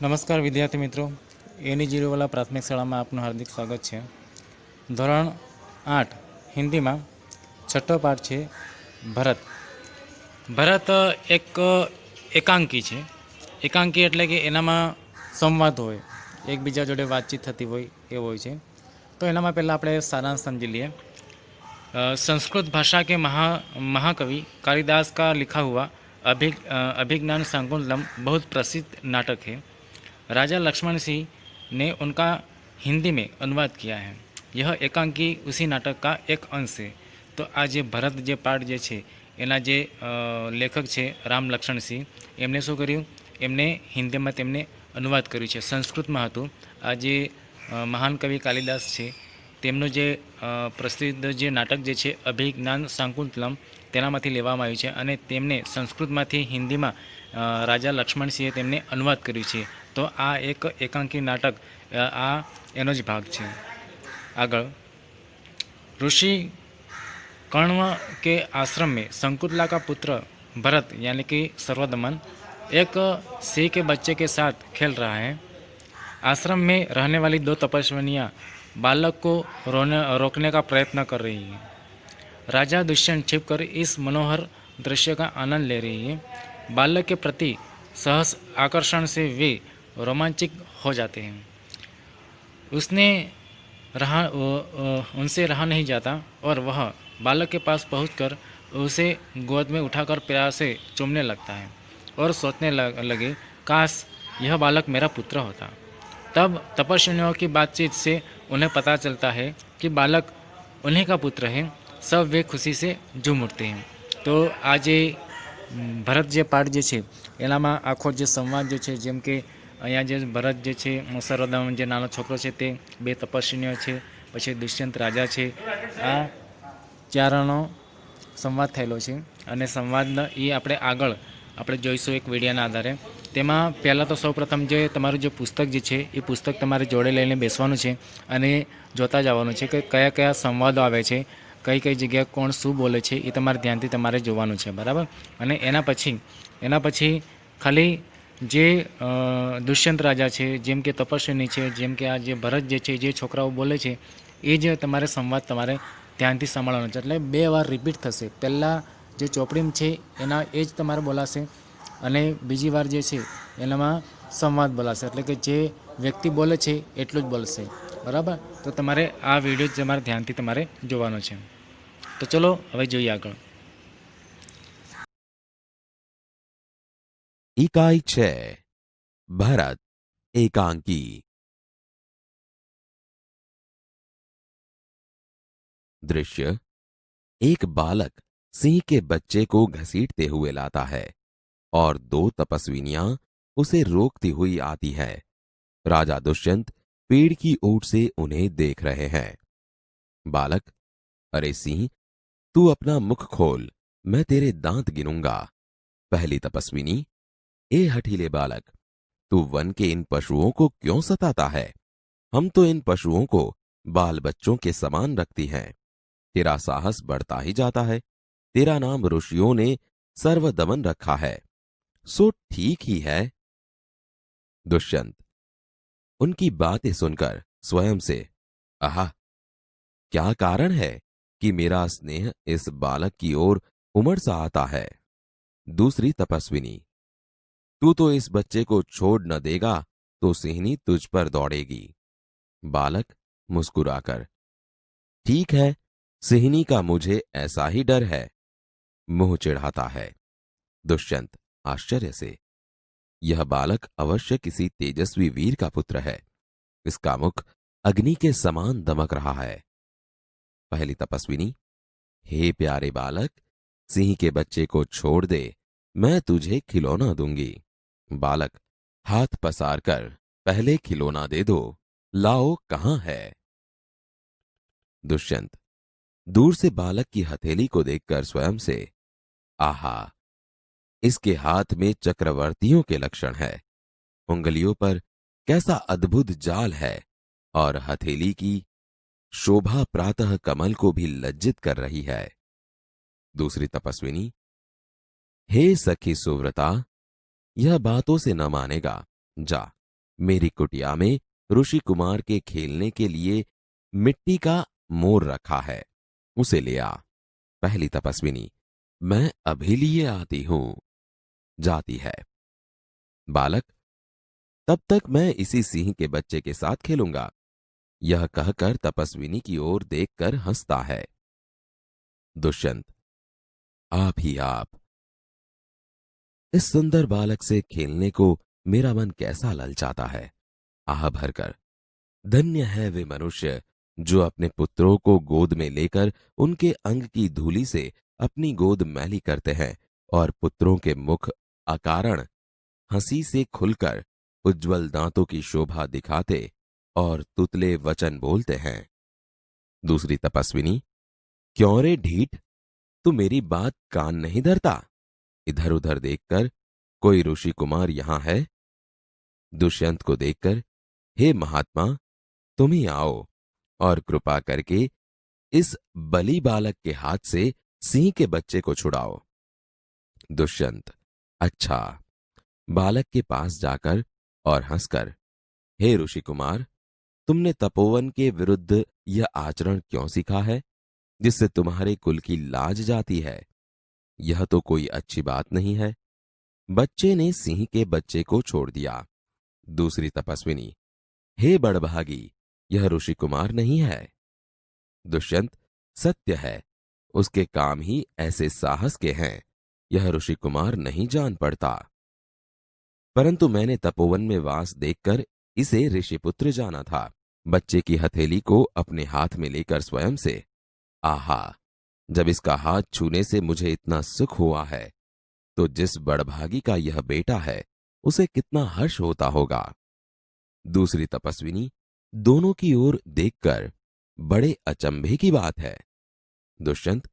નમસ્કાર વિદ્યાર્થી મિત્રો, એની જીરોવાલા પ્રાથમિક શાળામાં આપનું હાર્દિક સ્વાગત છે. ધોરણ 8 હિન્દીમાં છઠ્ઠો પાઠ છે ભરત. ભરત એક એકાંકી છે. એકાંકી એટલે કે એનામાં સંવાદ હોય, એકબીજા જોડે વાતચીત થતી હોય એ હોય છે. તો એનામાં પહેલાં આપણે સારાંશ समझ लिए. संस्कृत भाषा के महाकवि कालिदास का लिखा हुआ अभिज्ञान शाकुंतलम बहुत प्रसिद्ध नाटक है. राजा लक्ष्मण सिंह ने उनका हिंदी में अनुवाद किया है. यह एकांकी उसी नाटक का एक अंश है. तो आ जे भरत जे पाठ जे છે એના જે લેખક છે રામ લક્ષ્મણ સિંહ, એમને શું કર્યું, એમને હિન્દીમાં તેમને અનુવાદ કર્યું છે. સંસ્કૃતમાં હતું. આ જે મહાન કવિ કાલિદાસ છે તેમનું જે પ્રસિદ્ધ જે નાટક જે છે અભિજ્ઞાન શાકુંતલમ તેનામાંથી લેવામાં આવ્યું છે અને તેમને સંસ્કૃતમાંથી હિન્દીમાં રાજા લક્ષ્મણસિંહે તેમને અનુવાદ કર્યું છે. તો આ એક એકાંકી નાટક આ એનો જ ભાગ છે. આગળ, ऋषि कण्व के आश्रम में शकुंतला का पुत्र भरत यानी कि सर्वदमन एक सिंह के बच्चे के साथ खेल रहा है. आश्रम में रहने वाली दो तपस्विनियाँ बालक को रोकने का प्रयत्न कर रही है. राजा दुष्यंत छिपकर इस मनोहर दृश्य का आनंद ले रही है. बालक के प्रति सहज आकर्षण से वे रोमांचित हो जाते हैं. उनसे रहा नहीं जाता और वह बालक के पास पहुंचकर उसे गोद में उठाकर प्यार से चूमने लगता है और सोचने लगे, काश यह बालक मेरा पुत्र होता. तब तपस्विनियों की बातचीत से उन्हें पता चलता है कि बालक उन्हीं का पुत्र है. सब वे खुशी से झूम उठते हैं. तो आज भरत जे पाठ जे છે એનામાં આખો જે સંવાદ જે છે, જેમ કે અહીંયા જે ભરત જે છે સર્વદમન જે નાનો છોકરો છે તે બે તપસ્વીનીઓ છે, પછી દુષ્યંત રાજા છે, આ ચારનો સંવાદ થયેલો છે. અને સંવાદ એ આપણે જોઈશું એક વિડીયોના આધારે. તેમાં પહેલાં તો સૌપ્રથમ જે તમારું જે પુસ્તક જે છે એ પુસ્તક તમારે જોડે લઈને બેસવાનું છે અને જોતા જવાનું છે કે કયા કયા સંવાદો આવે છે, કઈ કઈ જગ્યાએ કોણ શું બોલે છે, એ તમારે ધ્યાનથી તમારે જોવાનું છે, બરાબર. અને એના પછી ખાલી જે દુષ્યંત રાજા છે, જેમ કે તપસ્વીની છે, જેમ કે આ જે ભરત જે છે, જે છોકરાઓ બોલે છે એ જ તમારે સંવાદ તમારે ધ્યાનથી સાંભળવાનો છે. એટલે બે વાર રિપીટ થશે. પહેલાં જે ચોપડીમાં છે એના એ જ તમારે બોલાશે અને બીજી વાર જે છે એનામાં સંવાદ બોલાશે. એટલે કે જે વ્યક્તિ બોલે છે એટલું જ બોલશે, બરાબર. તો તમારે આ વિડીયો તમારે ધ્યાનથી તમારે જોવાનો છે. તો ચલો હવે જોઈએ આગળ. इकाई 6 भरत एकांकी. दृश्य, एक बालक सिंह के बच्चे को घसीटते हुए लाता है और दो तपस्विनियां उसे रोकती हुई आती है. राजा दुष्यंत पेड़ की ओट से उन्हें देख रहे हैं. बालक, अरे सिंह, तू अपना मुख खोल, मैं तेरे दांत गिनूंगा. पहली तपस्विनी, ए हठीले बालक, तू वन के इन पशुओं को क्यों सताता है? हम तो इन पशुओं को बाल बच्चों के समान रखती हैं. तेरा साहस बढ़ता ही जाता है. तेरा नाम ऋषियों ने सर्वदमन रखा है, सो ठीक ही है. दुष्यंत उनकी बातें सुनकर स्वयं से, आहा, क्या कारण है कि मेरा स्नेह इस बालक की ओर उमड़ सा आता है? दूसरी तपस्विनी, तू तो इस बच्चे को छोड़ न देगा तो सिंहनी तुझ पर दौड़ेगी. बालक मुस्कुराकर, ठीक है, सिंहनी का मुझे ऐसा ही डर है. मुंह चिढ़ाता है. दुष्यंत आश्चर्य से, यह बालक अवश्य किसी तेजस्वी वीर का पुत्र है. इसका मुख अग्नि के समान दमक रहा है. पहली तपस्विनी, हे प्यारे बालक, सिंह के बच्चे को छोड़ दे, मैं तुझे खिलौना दूंगी. बालक हाथ पसार कर, पहले खिलौना दे दो, लाओ कहां है? दुष्यंत दूर से बालक की हथेली को देखकर स्वयं से, आहा, इसके हाथ में चक्रवर्तियों के लक्षण है. उंगलियों पर कैसा अद्भुत जाल है और हथेली की शोभा प्रातः कमल को भी लज्जित कर रही है. दूसरी तपस्विनी, हे सखी सुव्रता, यह बातों से न मानेगा, जा मेरी कुटिया में ऋषि कुमार के खेलने के लिए मिट्टी का मोर रखा है, उसे ले आ। पहली तपस्विनी, मैं अभी लिए आती हूं। जाती है। बालक, तब तक मैं इसी सिंह के बच्चे के साथ खेलूंगा। यह कहकर तपस्विनी की ओर देखकर हंसता है। दुष्यंत, आप ही आप। इस सुंदर बालक से खेलने को मेरा मन कैसा ललचाता है, आह भरकर। धन्य है वे मनुष्य जो अपने पुत्रों को गोद में लेकर उनके अंग की धूलि से अपनी गोद मैली करते हैं और पुत्रों के मुख अकारण हंसी से खुलकर उज्जवल दांतों की शोभा दिखाते और तुतले वचन बोलते हैं। दूसरी तपस्विनी, क्यों रे ढीठ, तू मेरी बात कान नहीं धरता? इधर उधर देखकर, कोई ऋषि कुमार यहां है? दुष्यंत को देखकर, हे महात्मा, तुम ही आओ और कृपा करके इस बलि बालक के हाथ से सिंह के बच्चे को छुड़ाओ। दुष्यंत, अच्छा। बालक के पास जाकर और हंसकर, हे ऋषि कुमार, तुमने तपोवन के विरुद्ध यह आचरण क्यों सीखा है जिससे तुम्हारे कुल की लाज जाती है? यह तो कोई अच्छी बात नहीं है। बच्चे ने सिंह के बच्चे को छोड़ दिया। दूसरी तपस्विनी, हे बड़भागी, यह ऋषि कुमार नहीं है। दुष्यंत, सत्य है, उसके काम ही ऐसे साहस के हैं, यह ऋषि कुमार नहीं जान पड़ता। परंतु मैंने तपोवन में वास देखकर इसे ऋषिपुत्र जाना था। बच्चे की हथेली को अपने हाथ में लेकर स्वयं से, आहा, जब इसका हाथ छूने से मुझे इतना सुख हुआ है, तो जिस बड़भागी का यह बेटा है उसे कितना हर्ष होता होगा। दूसरी तपस्विनी दोनों की ओर देखकर, बड़े अचंभे की बात है। दुष्यंत,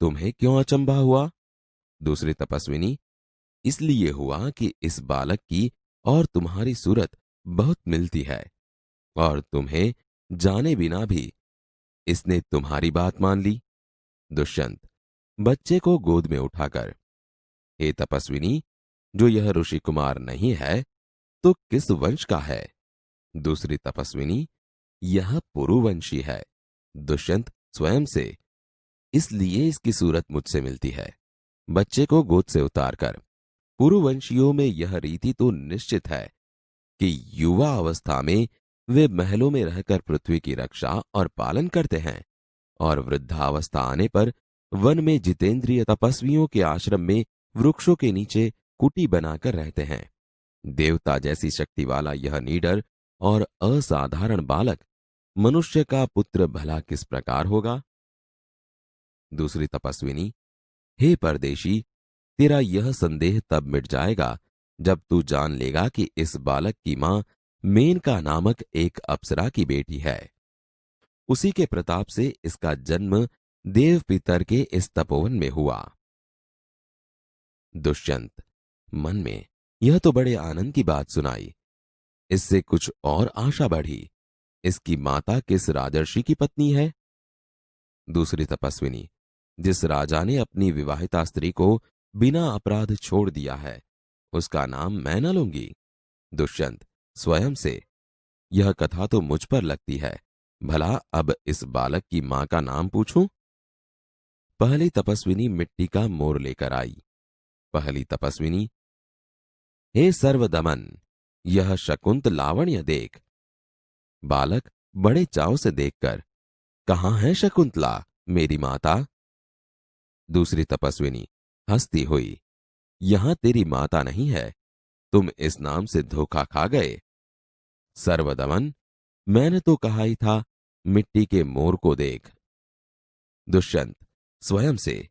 तुम्हें क्यों अचंभा हुआ? दूसरी तपस्विनी, इसलिए हुआ कि इस बालक की और तुम्हारी सूरत बहुत मिलती है और तुम्हें जाने बिना भी इसने तुम्हारी बात मान ली। दुष्यंत, बच्चे को गोद में उठाकर, हे तपस्विनी, जो यह ऋषि कुमार नहीं है तो किस वंश का है? दूसरी तपस्विनी, यह पुरुवंशी है। दुष्यंत स्वयं से, इसलिए इसकी सूरत मुझसे मिलती है। बच्चे को गोद से उतारकर, पुरुवंशियों में यह रीति तो निश्चित है कि युवा अवस्था में वे महलों में रहकर पृथ्वी की रक्षा और पालन करते हैं और वृद्धावस्था आने पर वन में जितेंद्रिय तपस्वियों के आश्रम में वृक्षों के नीचे कुटी बनाकर रहते हैं। देवता जैसी शक्ति वाला यह निडर और असाधारण बालक मनुष्य का पुत्र भला किस प्रकार होगा? दूसरी तपस्विनी, हे परदेशी, तेरा यह संदेह तब मिट जाएगा जब तू जान लेगा कि इस बालक की मां मेनका नामक एक अप्सरा की बेटी है। उसी के प्रताप से इसका जन्म देव पितर के इस तपोवन में हुआ। दुष्यंत मन में, यह तो बड़े आनंद की बात सुनाई। इससे कुछ और आशा बढ़ी। इसकी माता किस राजर्षि की पत्नी है? दूसरी तपस्विनी, जिस राजा ने अपनी विवाहिता स्त्री को बिना अपराध छोड़ दिया है, उसका नाम मैं न लूंगी। दुष्यंत स्वयं से, यह कथा तो मुझ पर लगती है। भला अब इस बालक की मां का नाम पूछूं? पहली तपस्विनी मिट्टी का मोर लेकर आई। पहली तपस्विनी, हे सर्वदमन, यह शकुंत लावण्य देख। बालक बड़े चाव से देखकर, कहां है शकुंतला, मेरी माता? दूसरी तपस्विनी हंसती हुई, यहां तेरी माता नहीं है, तुम इस नाम से धोखा खा गए। सर्वदमन, मैंने तो कहा ही था, मिट्टी के मोर को देख। दुष्यंत स्वयं से,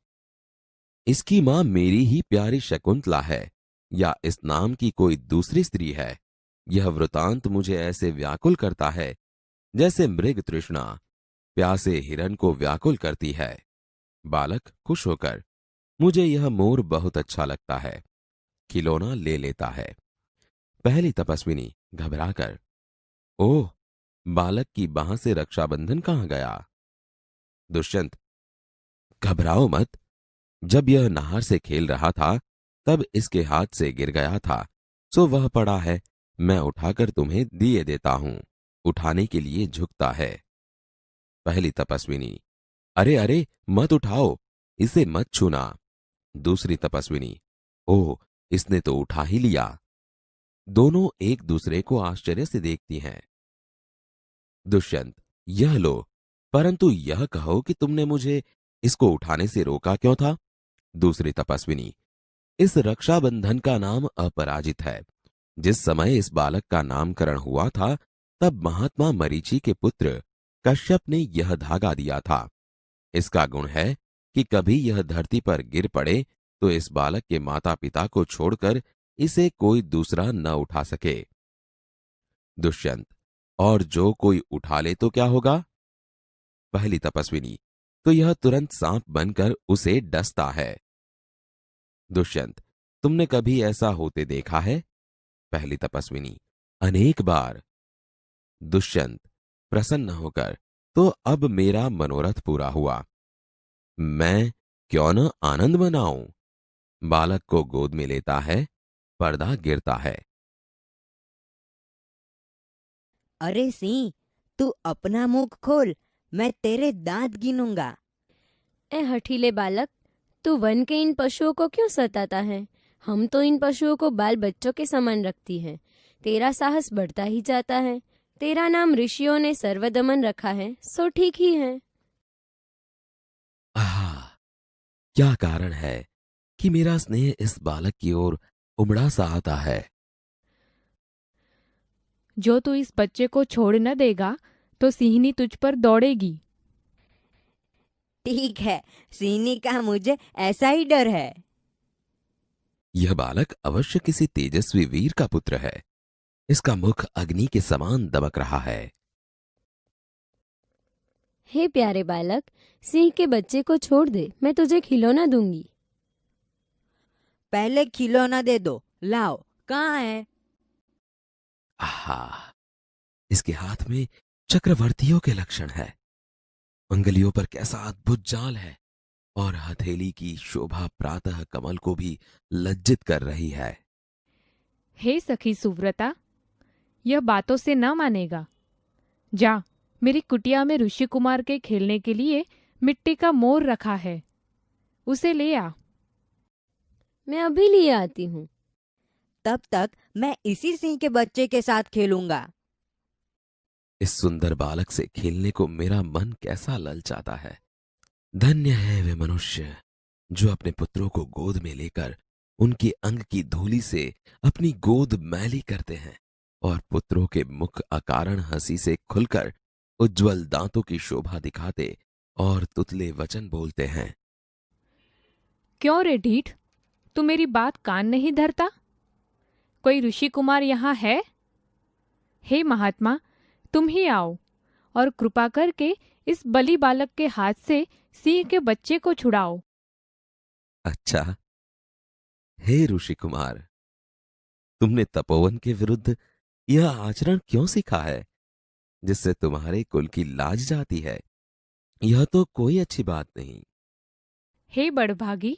इसकी मां मेरी ही प्यारी शकुंतला है या इस नाम की कोई दूसरी स्त्री है? यह वृतांत मुझे ऐसे व्याकुल करता है जैसे मृग तृष्णा प्यासे हिरण को व्याकुल करती है। बालक खुश होकर, मुझे यह मोर बहुत अच्छा लगता है, खिलौना ले लेता है। पहली तपस्विनी घबराकर, ओह, बालक की बाह से रक्षाबंधन कहां गया? दुष्यंत, घबराओ मत, जब यह नहर से खेल रहा था तब इसके हाथ से गिर गया था, सो वह पड़ा है मैं उठाकर तुम्हें दिए देता हूं। उठाने के लिए झुकता है। पहली तपस्विनी, अरे अरे मत उठाओ, इसे मत छूना। दूसरी तपस्विनी, ओह, इसने तो उठा ही लिया। दोनों एक दूसरे को आश्चर्य से देखती हैं। दुष्यंत, यह लो, परंतु यह कहो कि तुमने मुझे इसको उठाने से रोका क्यों था? दूसरी तपस्विनी, इस रक्षाबंधन का नाम अपराजित है। जिस समय इस बालक का नामकरण हुआ था, तब महात्मा मरीचि के पुत्र कश्यप ने यह धागा दिया था। इसका गुण है कि कभी यह धरती पर गिर पड़े तो इस बालक के माता पिता को छोड़कर इसे कोई दूसरा न उठा सके। दुष्यंत, और जो कोई उठा ले तो क्या होगा? पहली तपस्विनी, तो यह तुरंत सांप बनकर उसे डसता है। दुष्यंत, तुमने कभी ऐसा होते देखा है? पहली तपस्विनी, अनेक बार। दुष्यंत प्रसन्न होकर, तो अब मेरा मनोरथ पूरा हुआ। मैं क्यों न आनंद मनाऊं? बालक को गोद में लेता है, पर्दा गिरता है। अरे सिंह, तू अपना मुख खोल, मैं तेरे दांत गिनूंगा। ए हठीले बालक, तू वन के इन पशुओं को क्यों सताता है? हम तो इन पशुओं को बाल बच्चों के समान रखती हैं। तेरा साहस बढ़ता ही जाता है। तेरा नाम ऋषियों ने सर्वदमन रखा है, सो ठीक ही है। आह, क्या कारण है कि मेरा स्नेह इस बालक की ओर उमड़ा सा आता है? जो तू इस बच्चे को छोड़ न देगा तो सिंहनी तुझ पर दौड़ेगी। ठीक है, सिंहनी का मुझे ऐसा ही डर है। यह बालक अवश्य किसी तेजस्वी वीर का पुत्र है। इसका मुख अग्नि के समान दमक रहा है। हे प्यारे बालक, सिंह के बच्चे को छोड़ दे, मैं तुझे खिलौना दूंगी। पहले खिलौना दे दो, लाओ, कहाँ है? आहा, इसके हाथ में चक्रवर्तियों के लक्षण है। अंगुलियों पर कैसा अद्भुत जाल है, और हथेली की शोभा प्रातः कमल को भी लज्जित कर रही है। हे सखी सुव्रता, यह बातों से न मानेगा। जा, मेरी कुटिया में ऋषि कुमार के खेलने के लिए मिट्टी का मोर रखा है, उसे ले आ। मैं अभी लिए आती हूँ। तब तक मैं इसी सिंह के बच्चे के साथ खेलूंगा। इस सुंदर बालक से खेलने को मेरा मन कैसा ललचाता है। धन्य है वे मनुष्य जो अपने पुत्रों को गोद में लेकर उनके अंग की धूलि से अपनी गोद मैली करते हैं, और पुत्रों के मुख अकारण हंसी से खुलकर उज्जवल दांतों की शोभा दिखाते और तुतले वचन बोलते हैं। क्यों रे ढीठ, तू मेरी बात कान नहीं धरता? कोई ऋषि कुमार यहाँ है? हे महात्मा, तुम ही आओ और कृपा करके इस बलि बालक के हाथ से सिंह के बच्चे को छुड़ाओ। अच्छा, हे ऋषि कुमार, तुमने तपोवन के विरुद्ध यह आचरण क्यों सीखा है, जिससे तुम्हारे कुल की लाज जाती है? यह तो कोई अच्छी बात नहीं। हे बड़भागी,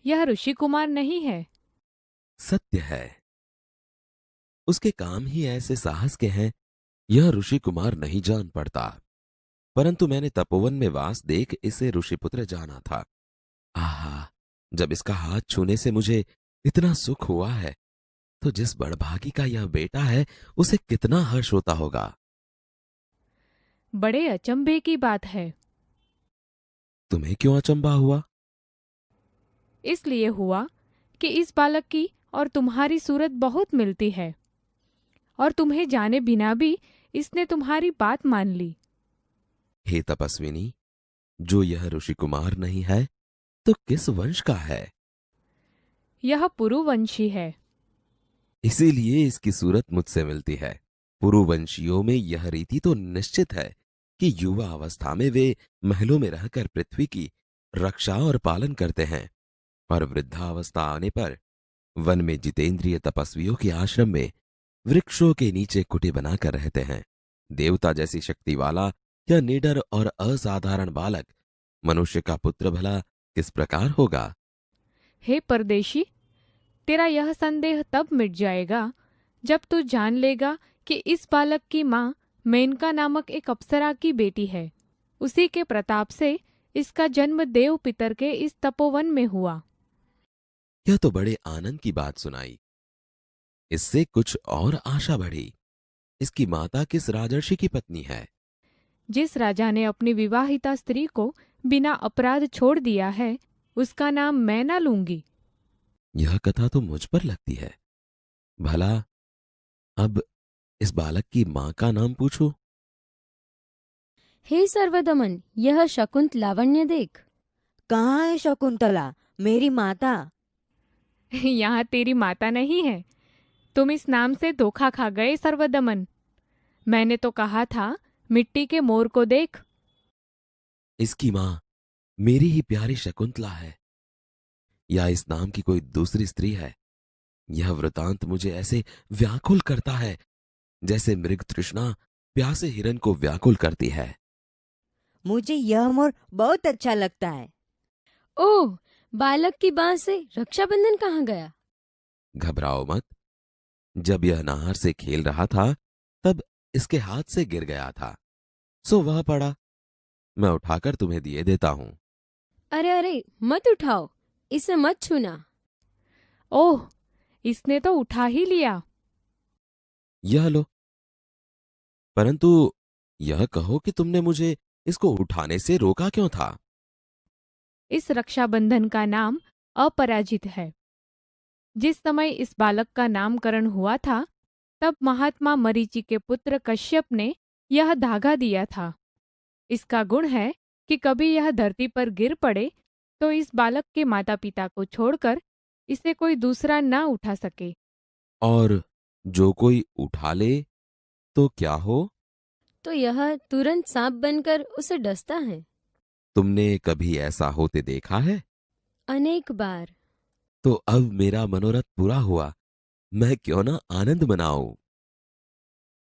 यह ऋषि कुमार नहीं है। सत्य है, उसके काम ही ऐसे साहस के हैं, यह ऋषि कुमार नहीं जान पड़ता। परंतु मैंने तपोवन में वास देख इसे ऋषिपुत्र जाना था। आहा, जब इसका हाथ छूने से मुझे इतना सुख हुआ है, तो जिस बड़भागी का यह बेटा है उसे कितना हर्ष होता होगा। बड़े अचंभे की बात है। तुम्हें क्यों अचंभा हुआ? इसलिए हुआ कि इस बालक की और तुम्हारी सूरत बहुत मिलती है, और तुम्हें जाने बिना भी इसने तुम्हारी बात मान ली। हे तपस्विनी, जो यह ऋषि कुमार नहीं है तो किस वंश का है? यह पुरुवंशी है। इसीलिए इसकी सूरत मुझसे मिलती है। पुरुवंशियों में यह रीति तो निश्चित है कि युवा अवस्था में वे महलों में रहकर पृथ्वी की रक्षा और पालन करते हैं, और वृद्धावस्था आने पर वन में जितेंद्रिय तपस्वियों के आश्रम में वृक्षों के नीचे कुटी बनाकर रहते हैं। देवता जैसी शक्ति वाला यह निडर और असाधारण बालक मनुष्य का पुत्र भला किस प्रकार होगा? हे परदेशी, तेरा यह संदेह तब मिट जाएगा जब तू जान लेगा कि इस बालक की माँ मेनका नामक एक अप्सरा की बेटी है। उसी के प्रताप से इसका जन्म देव पितर के इस तपोवन में हुआ। यह तो बड़े आनंद की बात सुनाई। इससे कुछ और आशा बढ़ी। इसकी माता किस राजर्षि की पत्नी है? जिस राजा ने अपनी विवाहिता स्त्री को बिना अपराध छोड़ दिया है, उसका नाम मैं ना लूंगी। यह कथा तो मुझ पर लगती है। भला अब इस बालक की मां का नाम पूछो। हे सर्वदमन, यह शकुंत लावण्य देख। कहाँ है शकुंतला, मेरी माता? यहाँ तेरी माता नहीं है। तुम इस नाम से धोखा खा गए सर्वदमन। मैंने तो कहा था मिट्टी के मोर को देख। इसकी मां मेरी ही प्यारी शकुंतला है, या इस नाम की कोई दूसरी स्त्री है? यह वृतांत मुझे ऐसे व्याकुल करता है जैसे मृग तृष्णा प्यासे हिरन को व्याकुल करती है। मुझे यह मोर बहुत अच्छा लगता है। ओह, बालक की बांह से रक्षाबंधन कहाँ गया? घबराओ मत। जब यह नहर से खेल रहा था तब इसके हाथ से गिर गया था, सो वह पड़ा। मैं उठाकर तुम्हें दिए देता हूं। अरे अरे, मत उठाओ, इसे मत छूना। ओह, इसने तो उठा ही लिया। यह लो। परंतु यह कहो कि तुमने मुझे इसको उठाने से रोका क्यों था? इस रक्षाबंधन का नाम अपराजित है। जिस समय इस बालक का नामकरण हुआ था, तब महात्मा मरीचि के पुत्र कश्यप ने यह धागा दिया था। इसका गुण है कि कभी यह धरती पर गिर पड़े तो इस बालक के माता पिता को छोड़कर इसे कोई दूसरा ना उठा सके। और जो कोई उठा ले तो क्या हो? तो यह तुरंत सांप बनकर उसे डसता है। तुमने कभी ऐसा होते देखा है? अनेक बार। तो अब मेरा मनोरथ पूरा हुआ। मैं क्यों ना आनंद मनाऊं।